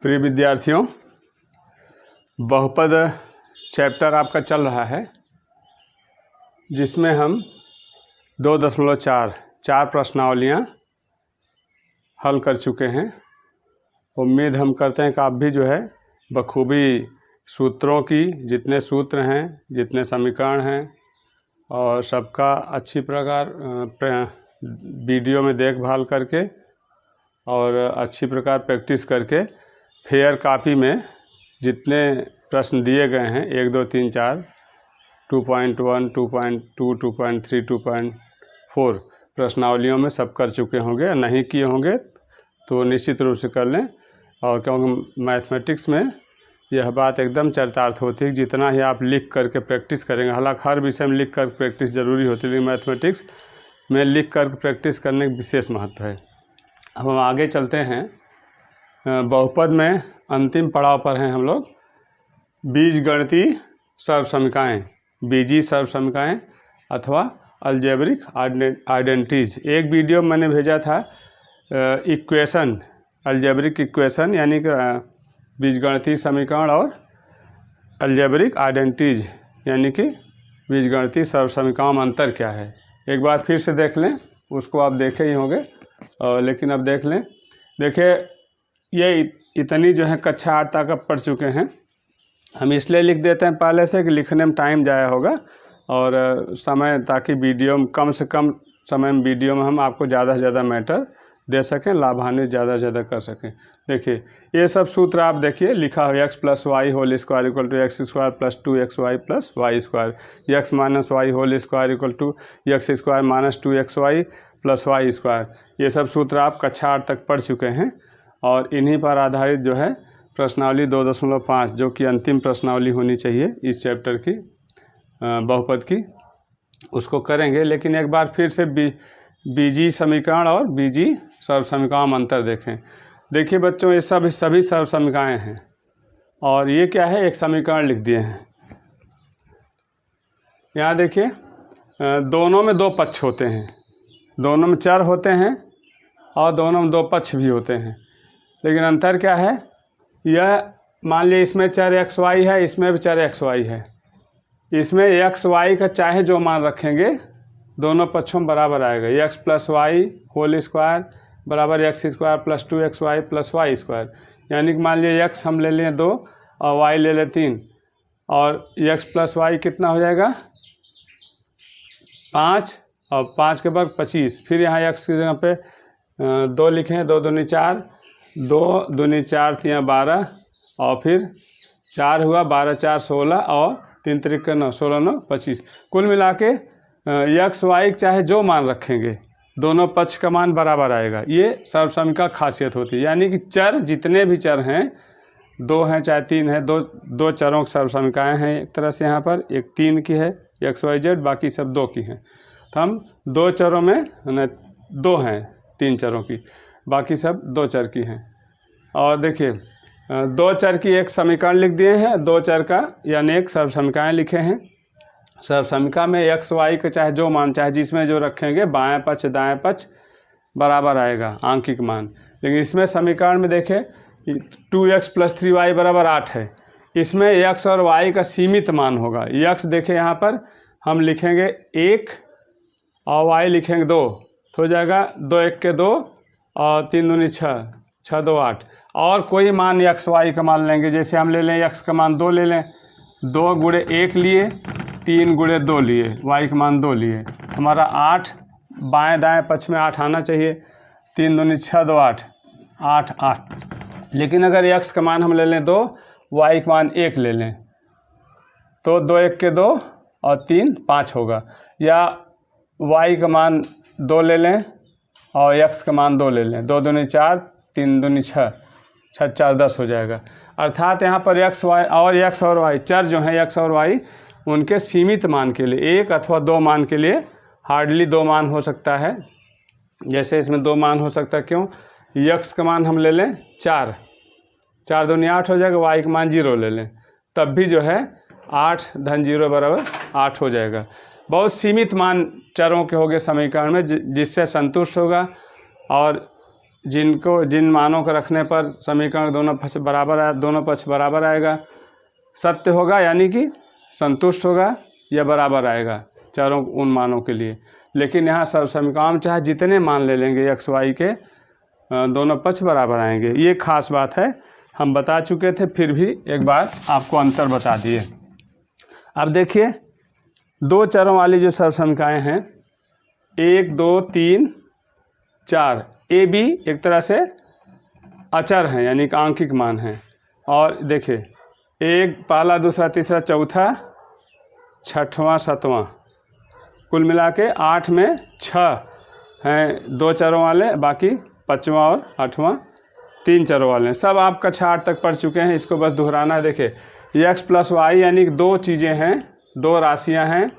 प्रिय विद्यार्थियों, बहुपद चैप्टर आपका चल रहा है जिसमें हम 2.4 प्रश्नावलियाँ हल कर चुके हैं। उम्मीद हम करते हैं कि आप भी जो है बखूबी सूत्रों की जितने सूत्र हैं, जितने समीकरण हैं और सबका अच्छी प्रकार वीडियो में देखभाल करके और अच्छी प्रकार प्रैक्टिस करके फेयर कॉपी में जितने प्रश्न दिए गए हैं 1, 2, 3, 4, 2.1, 2.2, 2.3, 2.4 प्रश्नावलियों में सब कर चुके होंगे। नहीं किए होंगे तो निश्चित रूप से कर लें। और क्योंकि मैथमेटिक्स में यह बात एकदम चरितार्थ होती है, जितना ही आप लिख करके प्रैक्टिस करेंगे, हालांकि हर विषय में लिख कर प्रैक्टिस ज़रूरी होती है, लेकिन मैथमेटिक्स में लिख कर प्रैक्टिस करने का विशेष महत्व है। अब हम आगे चलते हैं। बहुपद में अंतिम पड़ाव पर हैं हम लोग। बीजगणितीय सर्वसमीकाएँ, बीजीय सर्वसमीकाएँ अथवा अलजेब्रिक आइडेंटिटीज। एक वीडियो मैंने भेजा था इक्वेशन, अलजेब्रिक इक्वेशन यानी कि बीजगणितीय समीकरण और अलजेब्रिक आइडेंटिटीज यानी कि बीजगणितीय सर्वसमीकाओं में अंतर क्या है। एक बार फिर से देख लें, उसको आप देखे ही होंगे लेकिन अब देख लें। देखिए, ये इतनी जो है कक्षा 8 तक अब पढ़ चुके हैं। हम इसलिए लिख देते हैं पहले से कि लिखने में टाइम जाया होगा और समय, ताकि वीडियो में कम से कम समय में वीडियो में हम आपको ज़्यादा से ज़्यादा मैटर दे सकें, लाभान्वित ज़्यादा से ज़्यादा कर सकें। देखिए, ये सब सूत्र आप देखिए लिखा हो, x + y whole square equal to x² + 2xy + y², x - y whole square equal to x² - 2xy + y²। ये सब सूत्र आप कक्षा 8 तक पढ़ चुके हैं और इन्हीं पर आधारित जो है प्रश्नावली 2.5 जो कि अंतिम प्रश्नावली होनी चाहिए इस चैप्टर की बहुपद की, उसको करेंगे। लेकिन एक बार फिर से बीजीय समीकरण और बीजीय सर्वसमीकाओं में अंतर देखें। देखिए बच्चों, ये सभी सर्वसमीकाएँ हैं और ये क्या है, एक समीकरण लिख दिए हैं। यहाँ देखिए, दोनों में दो पक्ष होते हैं, दोनों में चर होते हैं और दोनों में दो पक्ष भी होते हैं। लेकिन अंतर क्या है, यह मान लीजिए इसमें चर एक्स वाई है, इसमें भी चर एक्स वाई है। इसमें एक्स वाई का चाहे जो मान रखेंगे दोनों पक्षों में बराबर आएगा। x + y होल स्क्वायर बराबर x² + 2xy + y²। यानी कि मान लीजिए x हम ले लें 2 और y ले लें 3 और x + y कितना हो जाएगा 5 और 5 के बाद 25। फिर यहाँ x की जगह पे 2 लिखें, 2 दूनी 4, 2 दूनी 4 3 12 और फिर 4 हुआ, 12 4 16 और 3 त्रिक 9, 16 9 25। कुल मिला के x y चाहे जो मान रखेंगे दोनों पक्ष का मान बराबर आएगा। ये सर्वसमीका खासियत होती है। यानी कि चर, जितने भी चर हैं, 2 हैं चाहे 3 हैं, दो चरों की सर्वसमीकाएँ हैं एक तरह से। यहाँ पर एक 3 की है x y z, बाकी सब 2 की हैं। तो हम 2 चरों में 2 हैं, 3 चरों की, बाकी सब 2 चर की हैं। और देखिए, 2 चर की एक समीकरण लिख दिए हैं, 2 चर का यानी एक सर्वसमीकाएँ लिखे हैं। सर्वसमीका में x y का चाहे जो मान, चाहे जिसमें जो रखेंगे, बाएं पक्ष दाएं पक्ष बराबर आएगा आंकिक मान। लेकिन इसमें समीकरण में देखें 2x + 3y = 8 है। इसमें x और y का सीमित मान होगा। x देखें यहाँ पर हम लिखेंगे 1 और y लिखेंगे 2, तो हो जाएगा 2 1 के 2 और 3 दूनी 6, 6 2 8। और कोई मान x y का मान लेंगे, जैसे हम ले लें x का मान 2 ले लें, 2 × 1 लिए, 3 × 2 लिए, y का मान 2 लिए, हमारा 8 बाएं दाएं पक्ष में 8 आना चाहिए। 3 दूनी 6 2 8 8 8। लेकिन अगर x का मान हम ले लें 2, y का मान 1 ले लें, तो 2 1 के 2 और 3 5 होगा। या y का मान 2 ले लें और x का मान 2 ले लें, 2 दूनी 4 3 दूनी 6 6 4 10 हो जाएगा। अर्थात यहाँ पर x और y चर जो हैं x और y, उनके सीमित मान के लिए 1 अथवा 2 मान के लिए हार्डली 2 मान हो सकता है। जैसे इसमें 2 मान हो सकता है, क्यों, x का मान हम ले लें 4, 4 दूनी 8 हो जाएगा, y का मान 0 ले लें, तब भी जो है 8 धन 0 बराबर 8 हो जाएगा। बहुत सीमित मान चरों के हो गए समीकरण में, जिससे संतुष्ट होगा। और जिन मानों को रखने पर समीकरण दोनों पक्ष बराबर आएगा, सत्य होगा यानी कि संतुष्ट होगा या बराबर आएगा चारों उन मानों के लिए। लेकिन यहाँ सब समीकरण चाहे जितने मान ले लेंगे एक्स वाई के दोनों पक्ष बराबर आएंगे। ये खास बात है, हम बता चुके थे, फिर भी एक बार आपको अंतर बता दिए। अब देखिए दो चरों वाली जो सर्व समीकरण हैं 1 2 3 4, ए बी एक तरह से अचर हैं यानी कि आंकिक मान हैं। और देखिए एक पहला दूसरा तीसरा चौथा छठवां सातवां कुल मिला के 8 में 6 हैं दो चरों वाले, बाकी 5वां और 8वां 3 चरों वाले हैं। सब आप कक्षा 8 तक पढ़ चुके हैं, इसको बस दोहराना है। देखिए एक्स प्लस वाई यानी कि दो चीज़ें हैं, दो राशियां हैं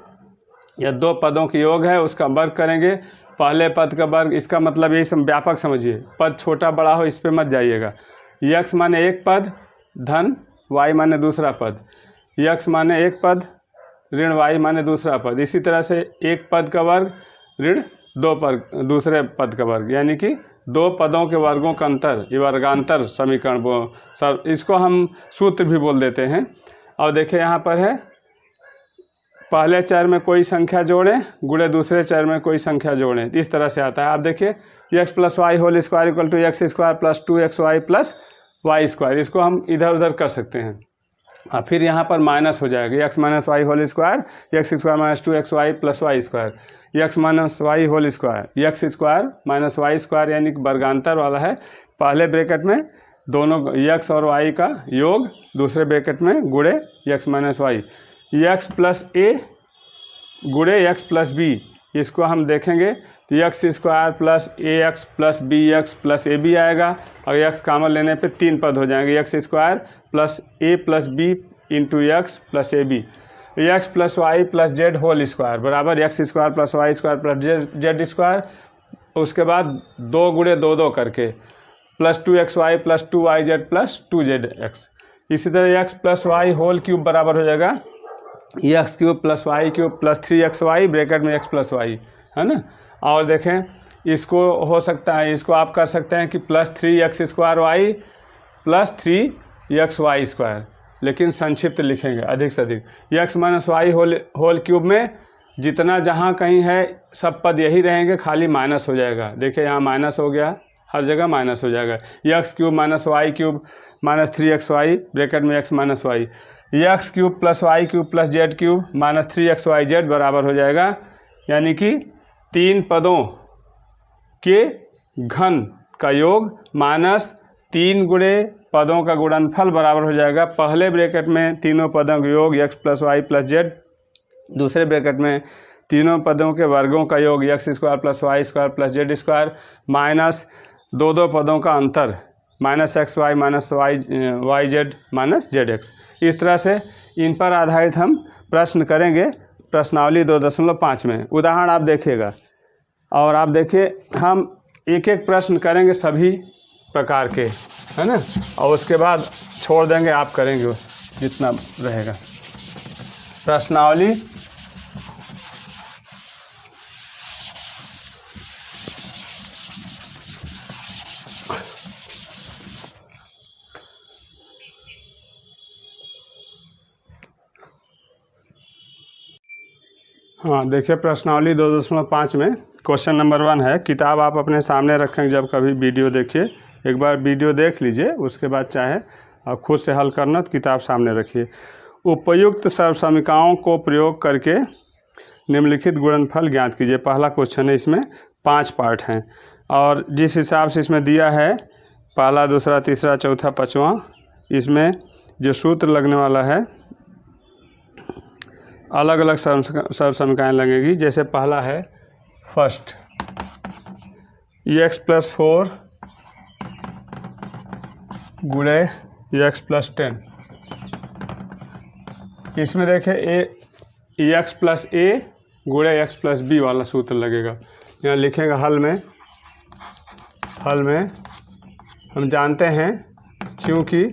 या दो पदों की योग है, उसका वर्ग करेंगे। पहले पद का वर्ग, इसका मतलब यही व्यापक समझिए, पद छोटा बड़ा हो इस पर मत जाइएगा। यक्स माने एक पद धन वाई माने दूसरा पद, यक्स माने एक पद ऋण वाई माने दूसरा पद। इसी तरह से एक पद का वर्ग ऋण दो पद दूसरे पद का वर्ग, यानी कि दो पदों के वर्गों का अंतर, ये वर्गांतर समीकरण इसको हम सूत्र भी बोल देते हैं। और देखिए यहाँ पर है पहले चर में कोई संख्या जोड़ें गुणे दूसरे चर में कोई संख्या जोड़ें, इस तरह से आता है। आप देखिए X plus Y whole square equal to X square plus 2xy plus Y square, इसको हम इधर उधर कर सकते हैं। और फिर यहाँ पर माइनस हो जाएगा, X minus Y whole square X square minus 2xy plus Y square, X minus Y whole square X square minus Y square यानी कि वर्गांतर वाला है। पहले ब्रैकेट में दोनों एक्स और वाई का योग, दूसरे ब्रैकेट में गुणे x minus y, x plus ए गुणे एक्स प्लस बी, इसको हम देखेंगे तो x square plus a x plus B x plus A b आएगा। और एक्स कॉमन लेने पे 3 पद हो जाएंगे, एक्स स्क्वायर प्लस ए plus B into x plus ए b, x plus Y plus z whole square बराबर x square plus Y square plus Z square. उसके बाद 2 गुणे 2 2 करके plus 2xy plus 2yz plus 2zx। इसी तरह X plus Y whole cube बराबर हो जाएगा x cube plus Y cube plus 3xy bracket में एक्स प्लस वाई, है ना। और देखें इसको हो सकता है, इसको आप कर सकते हैं कि plus 3x square Y plus 3xy square, लेकिन संक्षिप्त लिखेंगे अधिक से अधिक। X minus Y whole cube में जितना जहाँ कहीं है सब पद यही रहेंगे, खाली माइनस हो जाएगा। देखिए यहाँ माइनस हो गया, हर जगह माइनस हो जाएगा। X cube minus y cube minus 3xy bracket में x minus y, x cube plus Y cube plus z cube minus 3xyz बराबर हो जाएगा, यानी कि 3 पदों के घन का योग माइनस 3 गुणे पदों का गुणनफल बराबर हो जाएगा। पहले ब्रैकेट में तीनों पदों का योग X plus Y plus Z, दूसरे ब्रैकेट में तीनों पदों के वर्गों का योग X square plus Y square plus Z square minus 2 पदों का अंतर minus X Y minus Y Z minus Z X. इस तरह से इन पर आधारित हम प्रश्न करेंगे प्रश्नावली 2.5 में। उदाहरण आप देखिएगा और आप देखिए हम एक एक प्रश्न करेंगे सभी प्रकार के, है ना, और उसके बाद छोड़ देंगे, आप करेंगे जितना रहेगा। प्रश्नावली हाँ देखिए प्रश्नावली 2.5 में क्वेश्चन नंबर 1 है। किताब आप अपने सामने रखेंगे जब कभी वीडियो देखिए, एक बार वीडियो देख लीजिए, उसके बाद चाहे आप खुद से हल करना तो किताब सामने रखिए। उपयुक्त सर्व समीकरणों को प्रयोग करके निम्नलिखित गुणनफल ज्ञात कीजिए। पहला क्वेश्चन है, इसमें 5 पार्ट हैं और जिस हिसाब से इसमें दिया है पहला दूसरा तीसरा चौथा पाँचवा, इसमें जो सूत्र लगने वाला है अलग अलग सर्व समीकरण लगेगी। जैसे पहला है फर्स्ट एक्स प्लस 4 गुणे एक्स प्लस 10, इसमें देखें एक्स प्लस ए गुणे एक्स प्लस बी वाला सूत्र लगेगा। यहाँ लिखेंगे हल में हम जानते हैं क्योंकि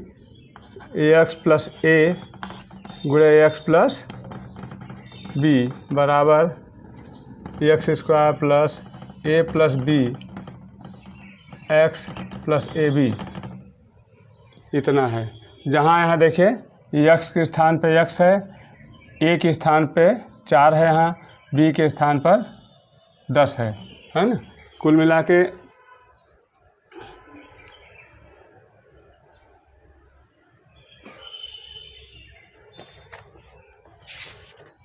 एक्स प्लस ए गुणे एक्स प्लस बी बराबर एक्स स्क्वायर प्लस ए प्लस बी एक्स प्लस ए बी इतना है। जहाँ यहाँ देखिए एक्स के स्थान पे एक्स है, ए के स्थान पे 4 है, यहाँ बी के स्थान पर 10 है ना। कुल मिला के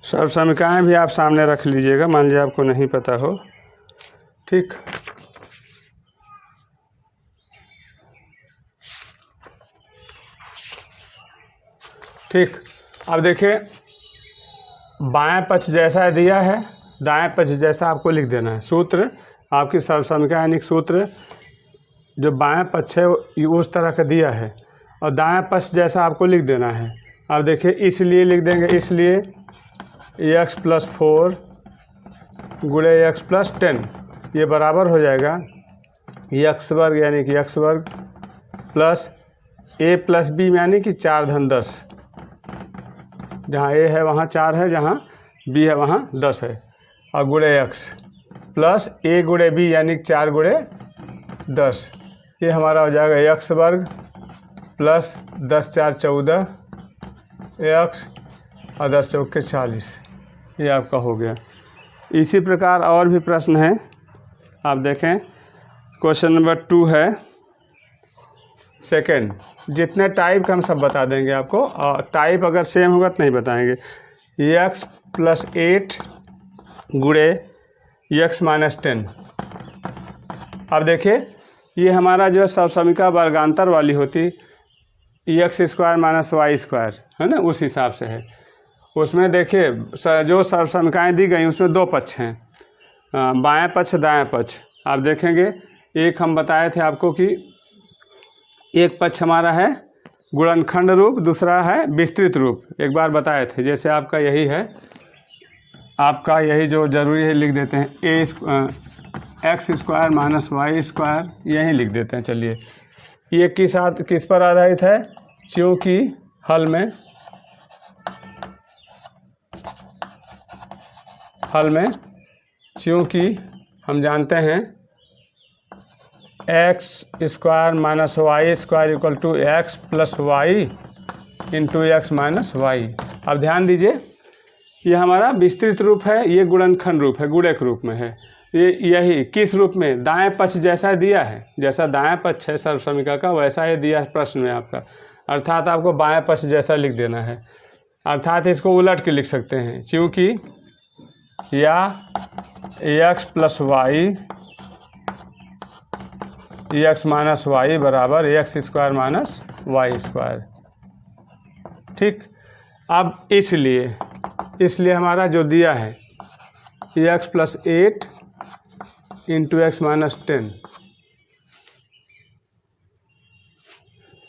सब समीकरण भी आप सामने रख लीजिएगा, मान लीजिए आपको नहीं पता हो। ठीक, ठीक। अब देखिए बाएं पक्ष जैसा दिया है, दाएं पक्ष जैसा आपको लिख देना है। सूत्र आपकी सर्वसमीकरण यानी सूत्र जो बाएं पक्ष है उस तरह का दिया है और दाएं पक्ष जैसा आपको लिख देना है। अब देखिए इसलिए लिख देंगे, इसलिए x प्लस 4 गुणे x प्लस 10 ये बराबर हो जाएगा x वर्ग यानी कि x वर्ग प्लस a प्लस b यानी कि 4 धन 10। जहाँ a है वहाँ 4 है, जहाँ b है वहाँ 10 है, और गुणे x प्लस a गुणे b यानी कि 4 गुणे 10। ये हमारा हो जाएगा x वर्ग प्लस 10 4 14 x और 10 चौके 40। ये आपका हो गया। इसी प्रकार और भी प्रश्न है, आप देखें। क्वेश्चन नंबर 2 है सेकंड। जितने टाइप का हम सब बता देंगे आपको, और टाइप अगर सेम होगा तो नहीं बताएंगे। x प्लस 8 गुणे x माइनस 10। अब देखिए ये हमारा जो सर्वसमीकरण वर्गांतर वाली होती x square minus Y square है ना, उस हिसाब से है। उसमें देखिए जो सर्वसमीकरण दी गई उसमें 2 पक्ष हैं, बाएं पक्ष दाएं पक्ष। आप देखेंगे एक हम बताए थे आपको कि एक पक्ष हमारा है गुणनखंड रूप, दूसरा है विस्तृत रूप। एक बार बताए थे, जैसे आपका यही है, आपका यही जो जरूरी है लिख देते हैं X square minus Y square, यही लिख देते हैं। चलिए ये किस पर आधारित है, क्योंकि हल में क्योंकि हम जानते हैं X square minus Y square equal to X plus Y into x minus Y. अब ध्यान दीजिए ये हमारा विस्तृत रूप है, ये गुणनखंड रूप है, गुणक रूप में है। ये यही किस रूप में, दाएं पक्ष जैसा दिया है, जैसा दाएं पक्ष है सर्वसमीकरण का वैसा ये दिया है प्रश्न में आपका। अर्थात आपको बाएं पक्ष जैसा लिख देना है। अर्थात इसको उलट के लिख सकते हैं, क्योंकि या x plus Y x minus Y बराबर x square minus Y square. ठीक, अब इसलिए हमारा जो दिया है x plus 8 into x minus 10।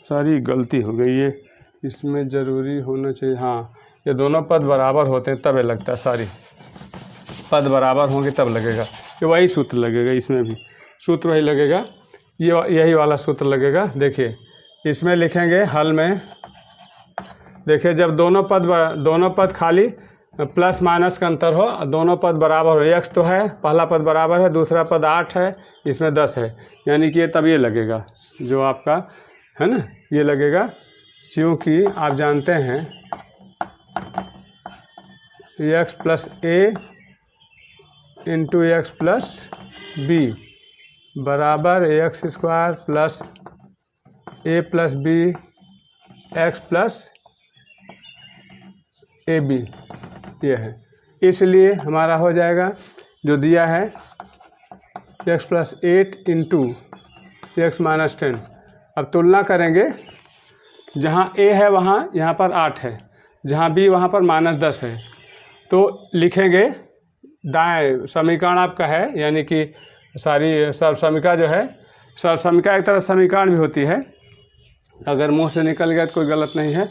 सारी गलती हो गई, ये इसमें ज़रूरी होना चाहिए। हाँ, ये दोनों पद बराबर होते हैं तब ये लगता है, सारी पद बराबर होंगे तब लगेगा। ये वही सूत्र लगेगा, इसमें भी सूत्र वही लगेगा, ये यही वाला सूत्र लगेगा। देखिए इसमें लिखेंगे हल में, देखिए जब दोनों पद खाली प्लस माइनस का अंतर हो, दोनों पद बराबर हो, एक्स तो है, पहला पद बराबर है, दूसरा पद 8 है, इसमें 10 है, यानी कि ये तब ये लगेगा जो आपका है ना, ये लगेगा। क्योंकि आप जानते हैं X plus A into x plus B बराबर एक्स स्क्वायर प्लस ए प्लस बी एक्स प्लस ए बी, ये है। इसलिए हमारा हो जाएगा जो दिया है x plus 8 into x minus 10। अब तुलना करेंगे, जहाँ ए है वहाँ यहाँ पर 8 है, जहाँ बी वहाँ पर माइनस 10 है, तो लिखेंगे दाएं समीकरण आपका है, यानी कि सारी सर्वसमीकरण जो है, सर्वसमीकरण एक तरह समीकरण भी होती है, अगर मुंह से निकल गया तो कोई गलत नहीं है।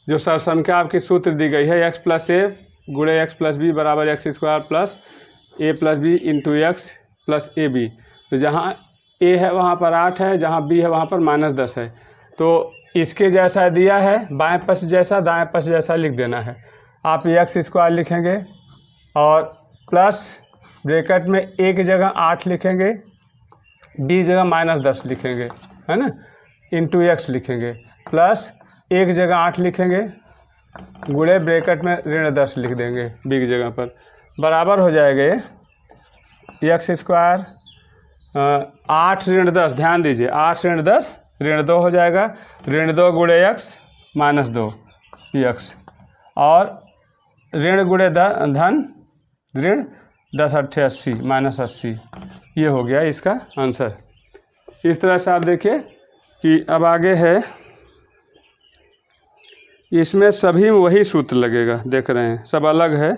जो सर्वसमीकरण आपकी सूत्र दी गई है एक्स प्लस ए गुणे एक्स प्लस बी बराबर एक्स स्क्वायर प्लस ए plus B into x plus ए बी। तो जहाँ ए है वहाँ पर 8 है, जहाँ बी है वहाँ पर माइनस 10 है। तो इसके जैसा दिया है, बाएं पक्ष जैसा दाएं पक्ष जैसा लिख देना है। आप एक्स स्क्वायर लिखेंगे और प्लस ब्रैकेट में ए की जगह 8 लिखेंगे, बी जगह -10 लिखेंगे, है ना, इंटू एक्स लिखेंगे, प्लस एक जगह 8 लिखेंगे, गुणे ब्रैकेट में -10 लिख देंगे बी की जगह पर, बराबर हो जाएगा एक्स स्क्वायर 8 ऋण 10, ध्यान दीजिए 8 ऋण 10 ऋण 2 हो जाएगा, ऋण 2 गुणे एक्स -2 एक्स, और ऋण गुणे धन ऋण 10 8 80 -80, ये हो गया इसका आंसर। इस तरह से आप देखिए कि अब आगे है, इसमें सभी वही सूत्र लगेगा, देख रहे हैं सब अलग है,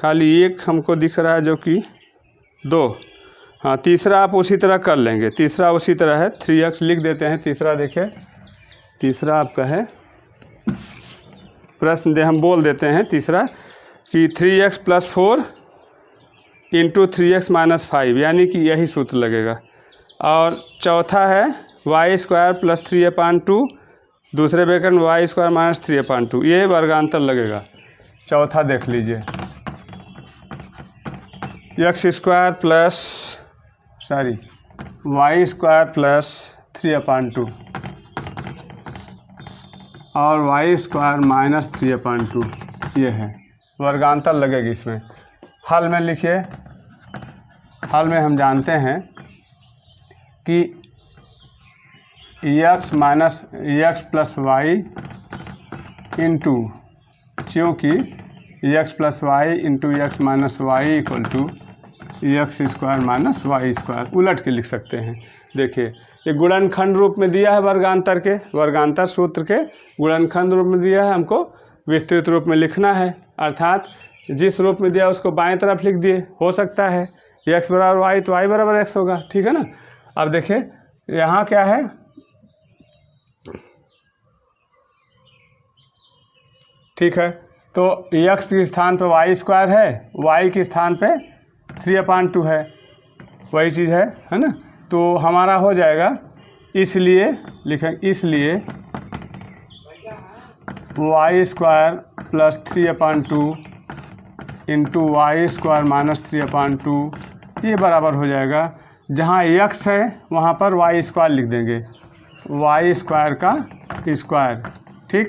खाली एक हमको दिख रहा है जो कि 2, हाँ तीसरा आप उसी तरह कर लेंगे, तीसरा उसी तरह है 3x लिख देते हैं। तीसरा देखिए, तीसरा आपका है प्रश्न हम बोल देते हैं तीसरा कि 3x + 4 × 3x - 5, यानी कि यही सूत्र लगेगा। और चौथा है y² + 3/2, दूसरे ब्रैकेट में y² - 3/2, ये वर्गांतर लगेगा। चौथा देख लीजिए, y² + 3/2 और y² - 3/2, ये है वर्गांतर लगेगी इसमें। हल में लिखिए, हल में हम जानते हैं कि x + y इंटू, क्योंकि x + y into x - y = x² - y², उलट के लिख सकते हैं। देखिए ये गुणनखंड रूप में दिया है, वर्गांतर के, वर्गांतर सूत्र के गुणनखंड रूप में दिया है, हमको विस्तृत रूप में लिखना है, अर्थात जिस रूप में दिया उसको बाएं तरफ लिख दिए, हो सकता है x बराबर y तो y बराबर x होगा, ठीक है ना। अब देखिए यहाँ क्या है, ठीक है, तो x के स्थान पे y² है, y के स्थान पे 3/2 है, वही चीज़ है ना। तो हमारा हो जाएगा, इसलिए लिखें, इसलिए y² + 3/2 इंटू y² - 3/2, ये बराबर हो जाएगा, जहाँ x है वहाँ पर y² लिख देंगे, y² का स्क्वायर, ठीक,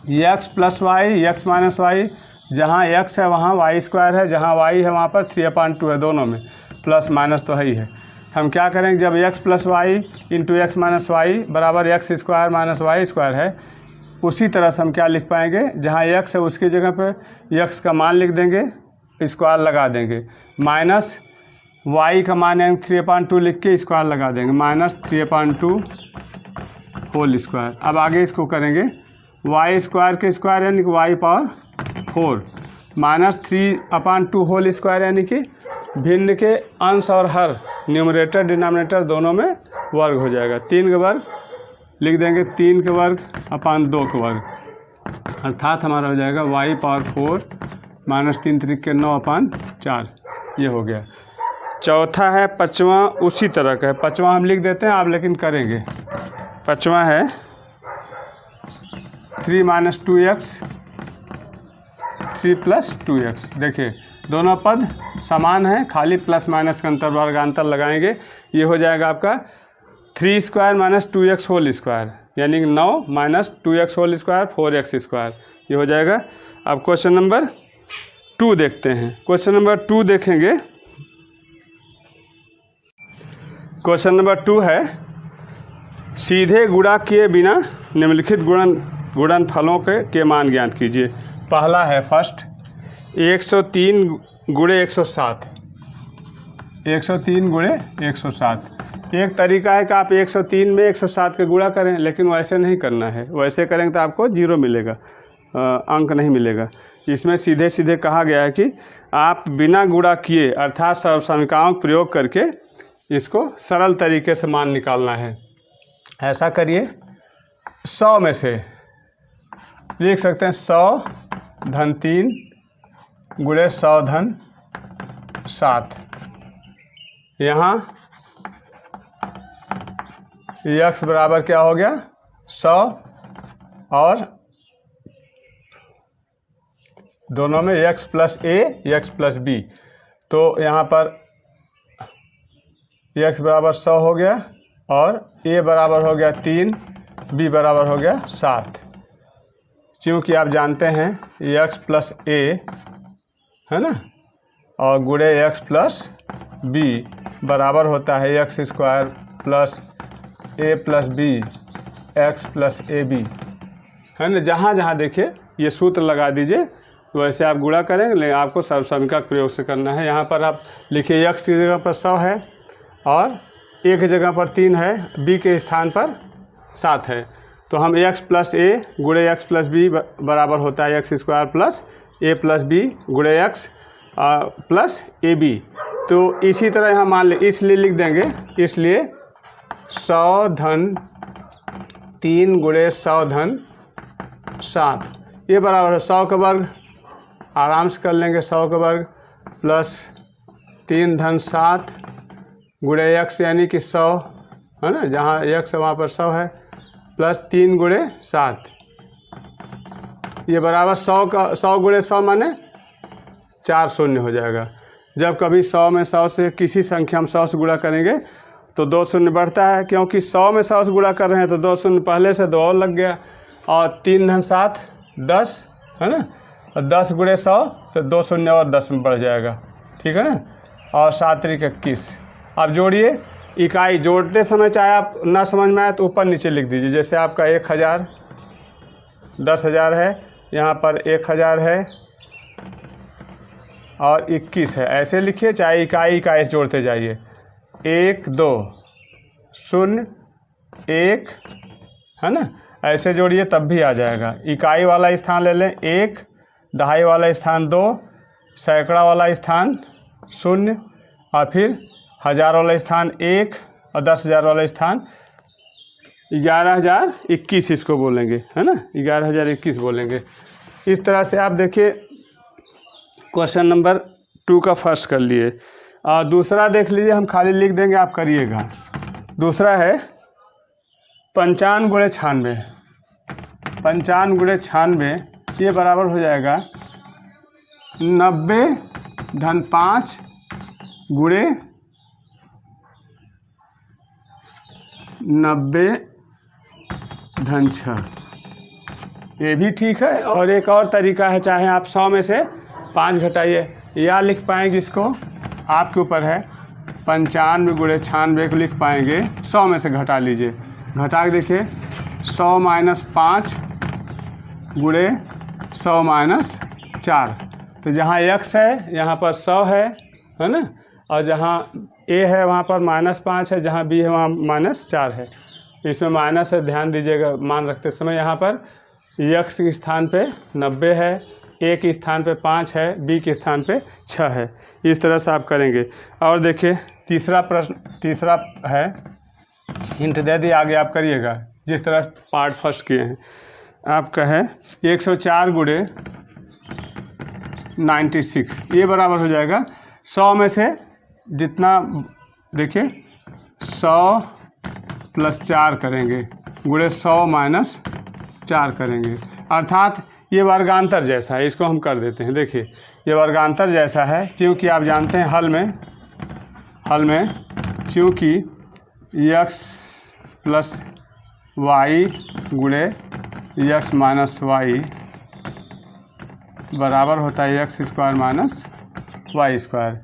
x + y x - y, जहाँ x है वहाँ y² है, जहाँ y है वहाँ पर 3/2 है, दोनों में प्लस माइनस तो है ही है। हम क्या करेंगे, जब x + y into x - y बराबर x² - y² है, उसी तरह से हम क्या लिख पाएंगे, जहाँ x है उसकी जगह पे x का मान लिख देंगे, स्क्वायर लगा देंगे, माइनस y का मान यानी 3/2 लिख के स्क्वायर लगा देंगे, -3/2 होल स्क्वायर। अब आगे इसको करेंगे, y² के स्क्वायर यानी कि y⁴ -3/2 होल स्क्वायर, यानी कि भिन्न के अंश और हर, न्यूमरेटर डिनोमिनेटर दोनों में वर्ग हो जाएगा, 3 का वर्ग लिख देंगे, 3 के वर्ग अपान 2 के वर्ग, अर्थात हमारा हो जाएगा y⁴ -3 × 9/4, ये हो गया। चौथा है पाँचवा, उसी तरह का है, पाँचवा हम लिख देते हैं आप लेकिन करेंगे। पाँचवा है 3 - 2x 3 + 2x, देखिए दोनों पद समान हैं, खाली प्लस माइनस का अंतर, वर्गांतर लगाएंगे, ये हो जाएगा आपका 3² - 2x होल स्क्वायर, यानी कि 9 - 2x होल स्क्वायर 4x², ये हो जाएगा। अब क्वेश्चन नंबर 2 देखते हैं। क्वेश्चन नंबर 2 देखेंगे, क्वेश्चन नंबर 2 है, सीधे गुणा किए बिना निम्नलिखित गुणनफलों के मान ज्ञात कीजिए। पहला है फर्स्ट 103 × 107, 103 × 107। एक तरीका है कि आप 103 में 107 के गुणा करें, लेकिन वैसे नहीं करना है, वैसे करेंगे तो आपको 0 मिलेगा, अंक नहीं मिलेगा। इसमें सीधे सीधे कहा गया है कि आप बिना गुणा किए अर्थात सर्वसमीकाओं का प्रयोग करके इसको सरल तरीके से मान निकालना है। ऐसा करिए, 100 में से लिख सकते हैं 100 धन 3 गुणे 100 धन 7, यहाँ x बराबर क्या हो गया 100 और दोनों में x + a x + b, तो यहाँ पर x बराबर 100 हो गया और a बराबर हो गया 3, b बराबर हो गया 7। क्योंकि आप जानते हैं x प्लस a है ना, और गुणे x प्लस b बराबर होता है x square plus a plus b x plus A B, है ना। जहाँ जहाँ देखिए ये सूत्र लगा दीजिए, वैसे आप गुणा करेंगे, लेकिन आपको सर्वसमीका के प्रयोग से करना है। यहाँ पर आप लिखिए x की जगह पर 100 है और a की जगह पर 3 है, b के स्थान पर 7 है, तो हम x प्लस a गुणे x प्लस b बराबर होता है x square plus a plus b गुणे x प्लस ए बी। तो इसी तरह यहाँ मान ले, इसलिए लिख देंगे, इसलिए 100 धन 3 गुणे 100 धन 7 ये बराबर है 100 का वर्ग, आराम से कर लेंगे 100 का वर्ग प्लस 3 धन 7 गुणे x यानी कि 100 है ना, जहाँ x है वहाँ पर 100 है, प्लस 3 गुणे 7 ये बराबर 100 गुणे 100 माने 4 शून्य हो जाएगा। जब कभी 100 में 100 से किसी संख्या में 100 से गुणा करेंगे तो 2 शून्य बढ़ता है, क्योंकि 100 में 100 से गुणा कर रहे हैं तो 2 शून्य पहले से 2 और लग गया, और 3 धन 7 10 है ना, और 10 गुणे 100 तो 2 शून्य और 10 में बढ़ जाएगा, ठीक है ना, और 7 त्रिक 21। अब जोड़िए, इकाई जोड़ते समय चाहे आप ना समझ में आए तो ऊपर नीचे लिख दीजिए। जैसे आपका 1000 10,000 है, यहाँ पर 1000 है और 21 है, ऐसे लिखिए, चाहे इकाई इकाई जोड़ते जाइए। 1 2 0 1 है ना, ऐसे जोड़िए तब भी आ जाएगा। इकाई वाला स्थान ले लें 1, दहाई वाला स्थान 2, सैकड़ा वाला स्थान 0, और फिर 1000 वाला स्थान 1 और 10,000 वाला स्थान 11,021 इसको बोलेंगे, है ना, 11,021 बोलेंगे। इस तरह से आप देखिए क्वेश्चन नंबर 2 का फर्स्ट कर लिए, और दूसरा देख लीजिए, हम खाली लिख देंगे, आप करिएगा। दूसरा है 55 गुणे 96, 55 गुणे 96 ये बराबर हो जाएगा 90 धन 5 गुणे 90 धन 6, ये भी ठीक है। और एक और तरीका है, चाहे आप 100 में से 5 घटाइए, या लिख पाएंगे, इसको आपके ऊपर है। 95 गुणे 96 को लिख पाएंगे, 100 में से घटा लीजिए, घटा के देखिए 100 माइनस 5 गुणे 100 माइनस 4, तो जहाँ x है यहाँ पर 100 है ना, और जहाँ a है वहाँ पर -5 है, जहाँ b है वहाँ -4 है। इसमें माइनस है, ध्यान दीजिएगा मान रखते समय। यहाँ पर x के स्थान पे 90 है, a के स्थान पे 5 है, b के स्थान पे 6 है। इस तरह से आप करेंगे। और देखिए तीसरा प्रश्न, तीसरा है, हिंट दे दिए, आगे आप करिएगा जिस तरह पार्ट फर्स्ट किए हैं। आपका है 104 गुणे 96 ये बराबर हो जाएगा 100 में से जितना, देखिए 100 प्लस 4 करेंगे गुणे 100 माइनस 4 करेंगे, अर्थात ये वर्गांतर जैसा है, इसको हम कर देते हैं। देखिए ये वर्गांतर जैसा है, क्योंकि आप जानते हैं हल में क्योंकि x प्लस वाई गुणे x माइनस वाई बराबर होता है x square minus Y square.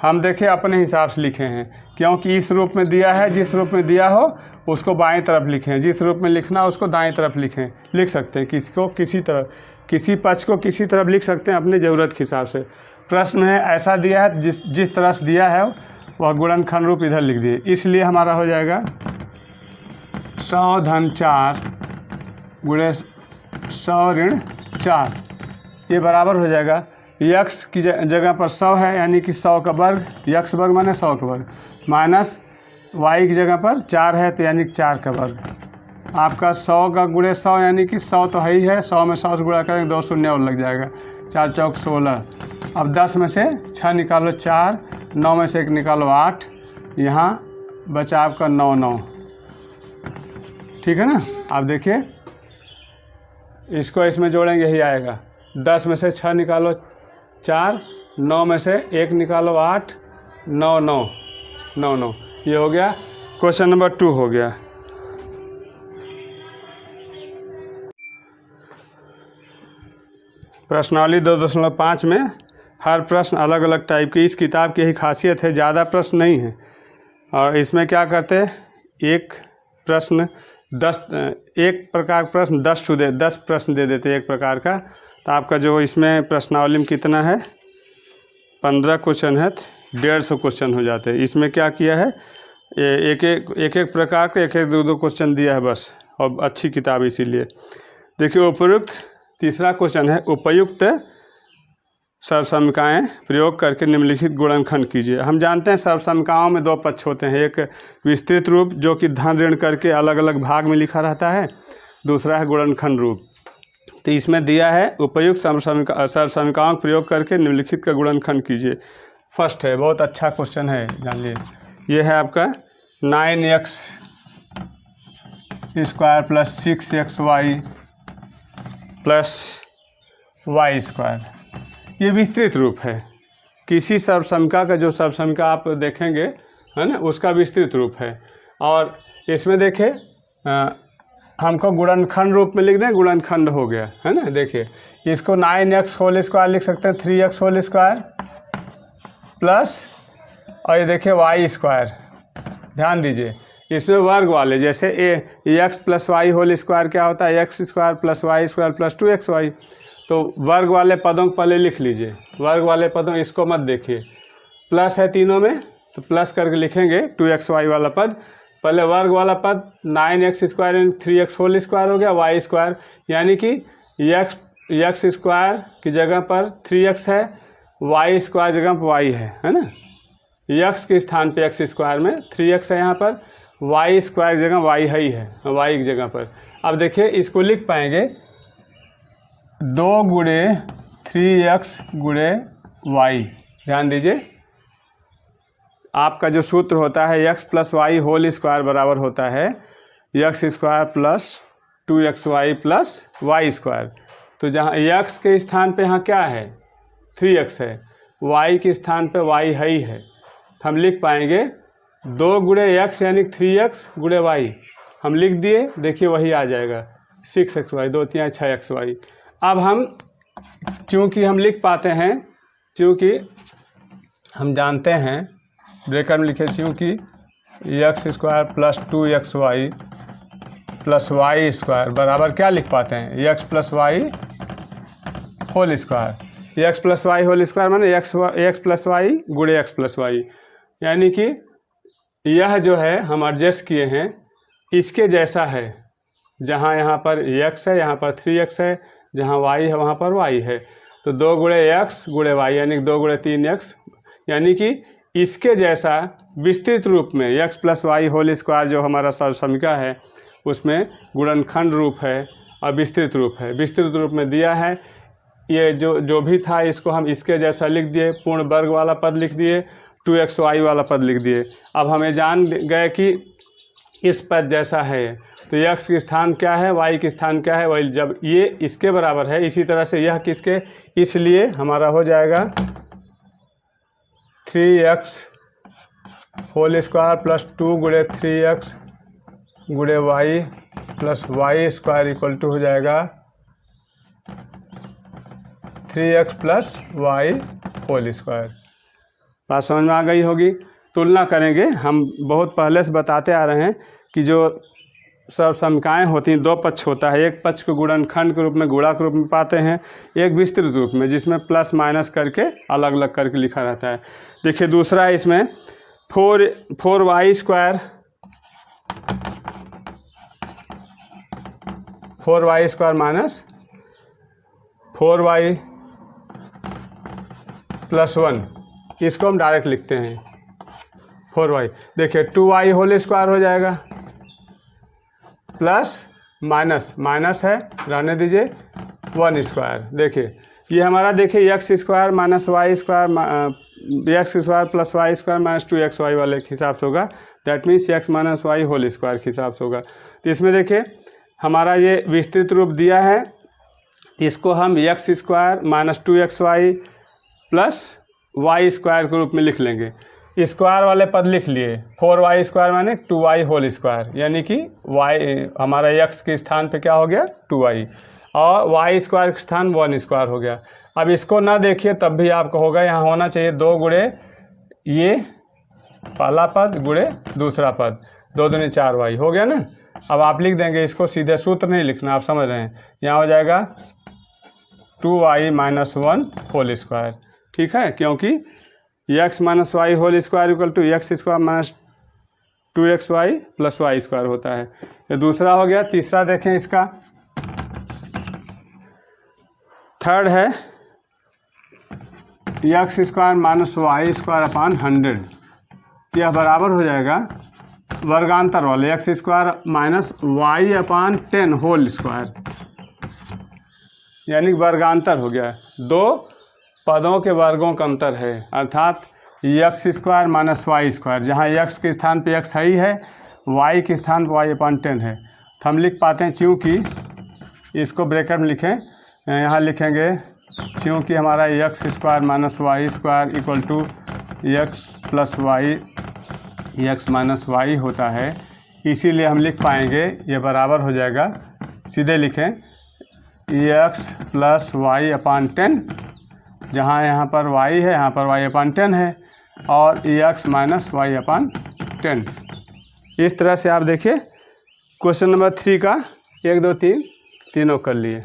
हम देखिए अपने हिसाब से लिखे हैं, क्योंकि इस रूप में दिया है, जिस रूप में दिया हो उसको बाएं तरफ लिखें, जिस रूप में लिखना उसको दाएं तरफ लिख सकते हैं, किसको किसी तरफ, किसी पक्ष को किसी तरफ लिख सकते हैं अपनी ज़रूरत के हिसाब से। प्रश्न में ऐसा दिया है, जिस तरह से दिया है वह गुणनखंड रूप इधर लिख दिए, इसलिए हमारा हो जाएगा 100 धन 4 गुणे 100 ऋण 4 ये बराबर हो जाएगा x की जगह पर 100 है, यानी कि 100 का वर्ग, x वर्ग माने 100 का वर्ग, माइनस y की जगह पर 4 है तो यानी कि 4 का वर्ग। आपका 100 का गुणे 100 यानी कि 100 तो है ही है, 100 में 100 से गुणा करेंगे 2 शून्य और लग जाएगा, 4 चौक 16। अब 10 में से 6 निकालो 4, 9 में से 1 निकालो 8, यहाँ बचा आपका 9 9, ठीक है ना। आप देखिए इसको इसमें जोड़ेंगे यही आएगा, 10 में से 6 निकालो 4, 9 में से 1 निकालो 8, 9 9 9 9, ये हो गया क्वेश्चन नंबर 2 हो गया। प्रश्नावली 2.5 में हर प्रश्न अलग अलग टाइप की, इस किताब की यही खासियत है, ज़्यादा प्रश्न नहीं है। और इसमें क्या करते हैं, एक प्रश्न 10 एक प्रकार प्रश्न 10 प्रश्न दे देते हैं एक प्रकार का। तो आपका जो इसमें प्रश्नावली में कितना है, 15 क्वेश्चन है, 150 क्वेश्चन हो जाते हैं। इसमें क्या किया है, एक एक प्रकार के 1-2 क्वेश्चन दिया है बस, और अच्छी किताब इसीलिए। देखिए उपयुक्त, तीसरा क्वेश्चन है, उपयुक्त सर्वसमीकाएँ प्रयोग करके निम्नलिखित गुणनखंड कीजिए। हम जानते हैं सर्वसमीकाओं में 2 पक्ष होते हैं, एक विस्तृत रूप जो कि धन ऋण करके अलग अलग भाग में लिखा रहता है, दूसरा है गुणनखंड रूप। तो इसमें दिया है उपयुक्त सर्वसमीकाओं का प्रयोग करके निम्नलिखित का गुणनखंड कीजिए। फर्स्ट है, बहुत अच्छा क्वेश्चन है, जान लीजिए। ये है आपका 9x square plus 6xy plus Y square, ये विस्तृत रूप है। किसी सर्वसमीका का जो सर्वसमीका आप देखेंगे है ना, उसका विस्तृत रूप है। और इसमें देखें हमको गुणनखंड रूप में लिख दें, गुणनखंड हो गया है ना। देखिए इसको 9x होल स्क्वायर लिख सकते हैं, 3x होल स्क्वायर प्लस, और ये देखिए वाई स्क्वायर। ध्यान दीजिए इसमें वर्ग वाले, जैसे x plus Y whole square क्या होता है, x square plus Y square plus 2xy। तो वर्ग वाले पदों को पहले लिख लीजिए, वर्ग वाले पदों, इसको मत देखिए, प्लस है तीनों में तो प्लस करके लिखेंगे 2xy वाला पद। पहले वर्ग वाला पद 9x square 3x whole square हो गया, वाई स्क्वायर, यानी कि x स्क्वायर की जगह पर 3x है, वाई स्क्वायर जगह पर y है ना। x के स्थान पे x स्क्वायर में 3x है यहाँ पर, वाई स्क्वायर की जगह y ही है, y की जगह पर। अब देखिए इसको लिख पाएंगे 2 गुणे 3x गुणे y। ध्यान दीजिए आपका जो सूत्र होता है x plus Y whole square बराबर होता है x square plus 2xy plus Y square. तो जहाँ x के स्थान पे यहाँ क्या है, 3x है, y के स्थान पे y ही है, तो हम लिख पाएंगे 2 गुणे x यानी 3x गुणे y। हम लिख दिए, देखिए वही आ जाएगा 6xy, 2 3 6xy। अब हम चूँकि हम लिख पाते हैं, चूँकि हम जानते हैं ब्रैकेट में लिखे, चूँकि x square plus 2xy plus Y square बराबर क्या लिख पाते हैं, x plus Y whole square. x plus Y whole square माने x प्लस वाई गुणे x प्लस वाई, यानी कि यह जो है हम एडजस्ट किए हैं इसके जैसा है। जहाँ यहाँ पर x है, यहाँ पर 3x है, जहाँ y है वहाँ पर y है। तो 2 गुणे x गुणे y यानी 2 गुणे 3x, यानी कि इसके जैसा विस्तृत रूप में x plus Y whole square जो हमारा सर्वसमीका है उसमें गुणनखंड रूप है और विस्तृत रूप है। विस्तृत रूप में दिया है, ये जो भी था इसको हम इसके जैसा लिख दिए, पूर्ण वर्ग वाला पद लिख दिए, 2xy वाला पद लिख दिए। अब हमें जान गए कि इस पद जैसा है, तो x के स्थान क्या है, y के स्थान क्या है, वही जब ये इसके बराबर है, इसी तरह से यह किसके, इसलिए हमारा हो जाएगा 3x होल स्क्वायर प्लस 2 गुणे 3x गुणे y plus Y square equal to हो जाएगा 3x plus Y whole square. बात समझ में आ गई होगी। तुलना करेंगे, हम बहुत पहले से बताते आ रहे हैं कि जो सर्वसमीकाएँ होती हैं 2 पक्ष होता है, एक पक्ष को गुणनखंड के रूप में, गुणा के रूप में पाते हैं, एक विस्तृत रूप में जिसमें प्लस माइनस करके अलग अलग करके लिखा रहता है। देखिए दूसरा है इसमें 4y square 4y square minus 4y plus 1, इसको हम डायरेक्ट लिखते हैं 4y। देखिए 2y होल स्क्वायर हो जाएगा प्लस माइनस है, रहने दीजिए 1 स्क्वायर। देखिए ये हमारा, देखिए x square minus Y square, X square plus Y square minus 2xy वाले के हिसाब से होगा, that means x minus Y whole square के हिसाब से होगा। तो इसमें देखिए हमारा ये विस्तृत रूप दिया है, इसको हम x square minus 2xy plus Y square के रूप में लिख लेंगे। स्क्वायर वाले पद लिख लिए, 4y स्क्वायर माने 2y होल स्क्वायर, यानी कि y हमारा x के स्थान पे क्या हो गया 2y, और y स्क्वायर के स्थान 1 स्क्वायर हो गया। अब इसको ना देखिए तब भी आपको होगा, यहाँ होना चाहिए 2 गुणे ये पहला पद गुणे दूसरा पद, 2 दूनी 4y हो गया ना। अब आप लिख देंगे इसको, सीधे सूत्र नहीं लिखना, आप समझ रहे हैं। यहाँ हो जाएगा 2y माइनस 1 होल स्क्वायर, ठीक है, क्योंकि x minus Y whole square equal to X square minus 2xy plus Y square होता है। ये दूसरा हो गया। तीसरा देखें इसका, थर्ड है X square minus Y square upon 100, यह बराबर हो जाएगा वर्गांतर वाले X square minus Y upon 10 whole square, यानी वर्गांतर हो गया। 2 पदों के वर्गों का अंतर है, अर्थात X square minus Y square, जहाँ एक्स के स्थान पे एक्स ही है, वाई के स्थान पर वाई अपान 10 है, तो हम लिख पाते हैं चूँकि, इसको ब्रैकेट में लिखें, यहाँ लिखेंगे चूँकि हमारा X square minus Y square equal to X plus Y x minus Y होता है, इसीलिए हम लिख पाएंगे ये बराबर हो जाएगा, सीधे लिखें एक्स प्लस वाई अपान 10, जहाँ यहाँ पर y है यहाँ पर y अपान 10 है, और एक्स माइनस वाई अपान 10। इस तरह से आप देखिए क्वेश्चन नंबर 3 का 1 2 3 तीनों कर लिए।